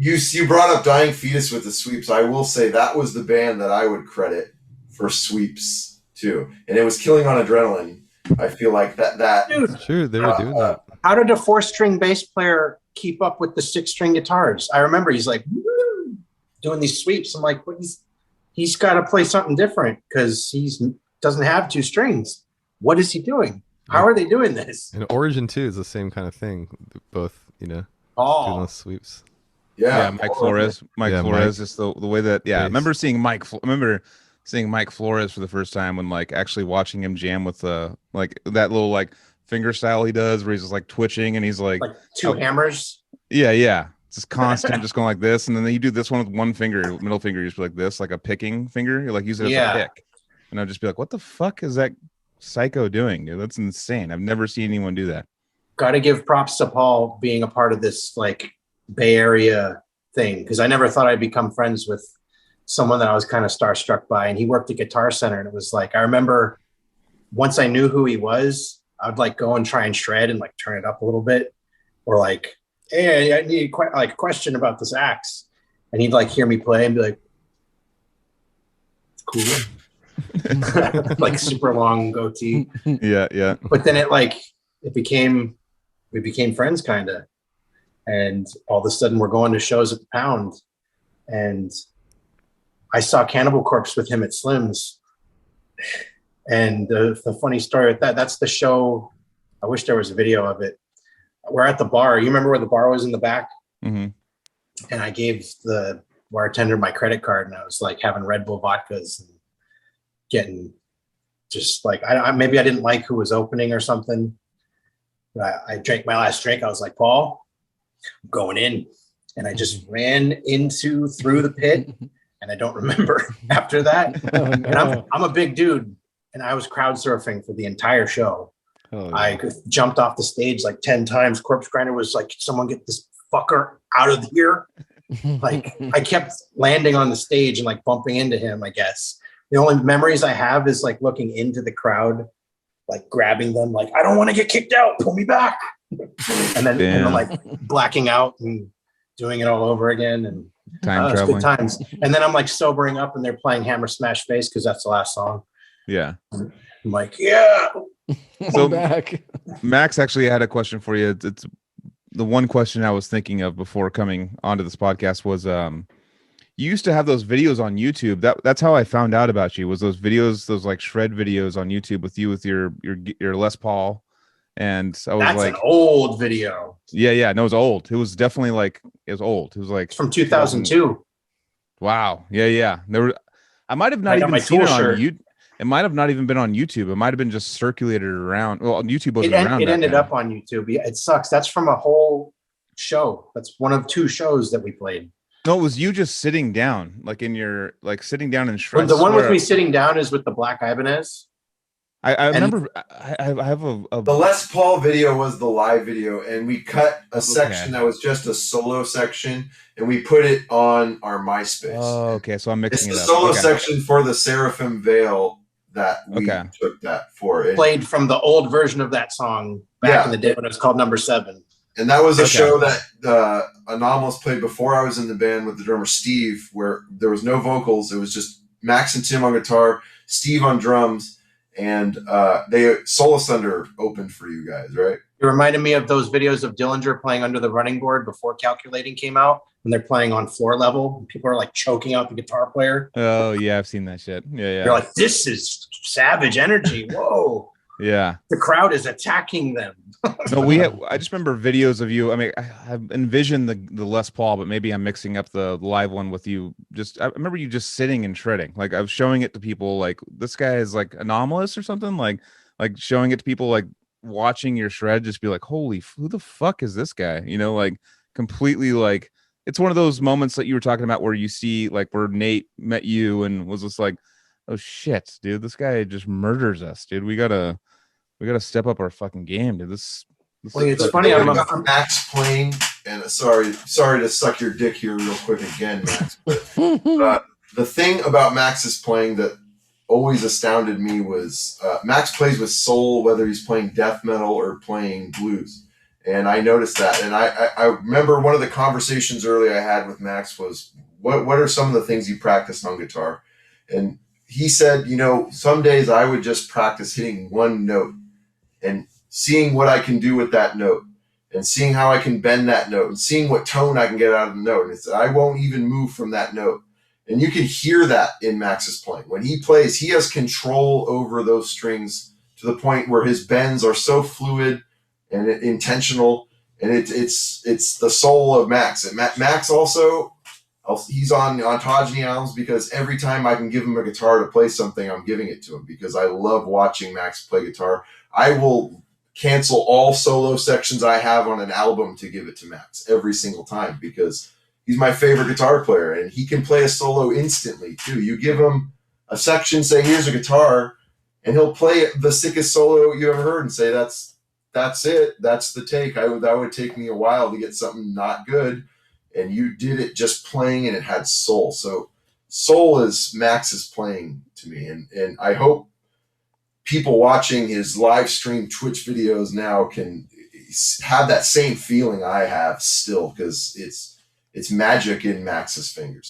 You brought up Dying Fetus with the sweeps. I will say that was the band that I would credit for sweeps too, and it was Killing on Adrenaline. I feel like that. Dude, It's true. They were doing that. how did a 4-string bass player keep up with the 6-string guitars? I remember he's like woo, doing these sweeps. I'm like, he's got to play something different because he's doesn't have 2 strings. What is he doing? How are they doing this? And Origin too is the same kind of thing. Both, doing those sweeps. Yeah, Mike Flores. Mike Flores is the way that. Yeah, I remember seeing Mike Flores for the first time when actually watching him jam with that little finger style he does where he's just twitching and he's like 2 hammers. Yeah. Just constant, just going like this, and then you do this one with one finger, middle finger, you just be like this, like a picking finger. You use it as a pick, and I'd just be like, "What the fuck is that psycho doing, dude? That's insane. I've never seen anyone do that." Got to give props to Paul being a part of this Bay Area thing, because I never thought I'd become friends with someone that I was kind of starstruck by, and he worked at Guitar Center, and it was I remember once I knew who he was, I'd go and try and shred and turn it up a little bit, or hey, I need a question about this axe, and he'd hear me play and be like, cool. Super long goatee. Yeah. But then we became friends kind of. And all of a sudden we're going to shows at the Pound. And I saw Cannibal Corpse with him at Slim's. And the funny story with that's the show. I wish there was a video of it. We're at the bar. You remember where the bar was in the back? Mm-hmm. And I gave the bartender my credit card, and I was having Red Bull vodkas and getting just maybe I didn't like who was opening or something. But I drank my last drink. I was like, Paul, I'm going in. And I just ran through the pit, and I don't remember after that. Oh, no. And I'm a big dude, and I was crowd surfing for the entire show. Oh, yeah. I jumped off the stage 10 times. Corpse Grinder was like, someone get this fucker out of here. I kept landing on the stage and bumping into him, I guess. The only memories I have is looking into the crowd, grabbing them, I don't want to get kicked out, pull me back. And then blacking out and doing it all over again. And time traveling. Good times. And then I'm sobering up, and they're playing Hammer Smash Face because that's the last song. Yeah. I'm yeah. So back. Max actually had a question for you. It's the one question I was thinking of before coming onto this podcast was you used to have those videos on YouTube. That's how I found out about you, was those videos, those shred videos on YouTube with you with your Les Paul. And I was that's an old video. Yeah, no, it was old. It was definitely it was old. It was it's from 2002. Wow. Yeah. I might have not even seen it on YouTube. It might have not even been on YouTube. It might have been just circulated around. Well, YouTube wasn't around. It ended up on YouTube. Yeah, it sucks. That's from a whole show. That's one of 2 shows that we played. No, it was you just sitting down, in your sitting down in shreds. The one with me sitting down is with the Black Ibanez. I remember. I have a. The Les Paul video was the live video, and we cut a section that was just a solo section, and we put it on our MySpace. Oh, okay. So I'm mixing it up. It's the solo section for the Seraphim Veil that we took that for. Played from the old version of that song back in the day when it was called Number 7. And that was a show that Anomalous played before I was in the band with the drummer Steve, where there was no vocals. It was just Max and Tim on guitar, Steve on drums, and Soul Thunder opened for you guys, right? It reminded me of those videos of Dillinger playing under the running board before Calculating came out, when they're playing on floor level and people are choking out the guitar player. Oh yeah, I've seen that shit. Yeah. You're this is savage energy. Whoa. Yeah. The crowd is attacking them. No, I just remember videos of you. I mean, I envisioned the Les Paul, but maybe I'm mixing up the live one with you. I remember you just sitting and shredding. I was showing it to people, this guy is Anomalous or something, like showing it to people, watching your shred, just be holy, who the fuck is this guy? Completely it's one of those moments that you were talking about where you see where Nate met you and was just oh shit, dude, this guy just murders us, dude. We gotta step up our fucking game, dude. This it's funny. I'm Max playing, and sorry to suck your dick here real quick again, Max. But the thing about Max's playing that always astounded me was Max plays with soul, whether he's playing death metal or playing blues. And I noticed that. And I remember one of the conversations early I had with Max was, what are some of the things you practiced on guitar? And he said, some days I would just practice hitting one note and seeing what I can do with that note and seeing how I can bend that note and seeing what tone I can get out of the note. And it's, I won't even move from that note. And you can hear that in Max's playing. When he plays, he has control over those strings to the point where his bends are so fluid and intentional. And it's the soul of Max. And Max also, he's on ontogeny albums because every time I can give him a guitar to play something, I'm giving it to him because I love watching Max play guitar. I will cancel all solo sections I have on an album to give it to Max every single time because he's my favorite guitar player and he can play a solo instantly too. You give him a section, say, here's a guitar, and he'll play the sickest solo you ever heard and say, that's it. That's the take. That would take me a while to get something not good. And you did it just playing and it had soul. So soul is Max's playing to me. And I hope people watching his live stream Twitch videos now can have that same feeling I have still, because it's magic in Max's fingers.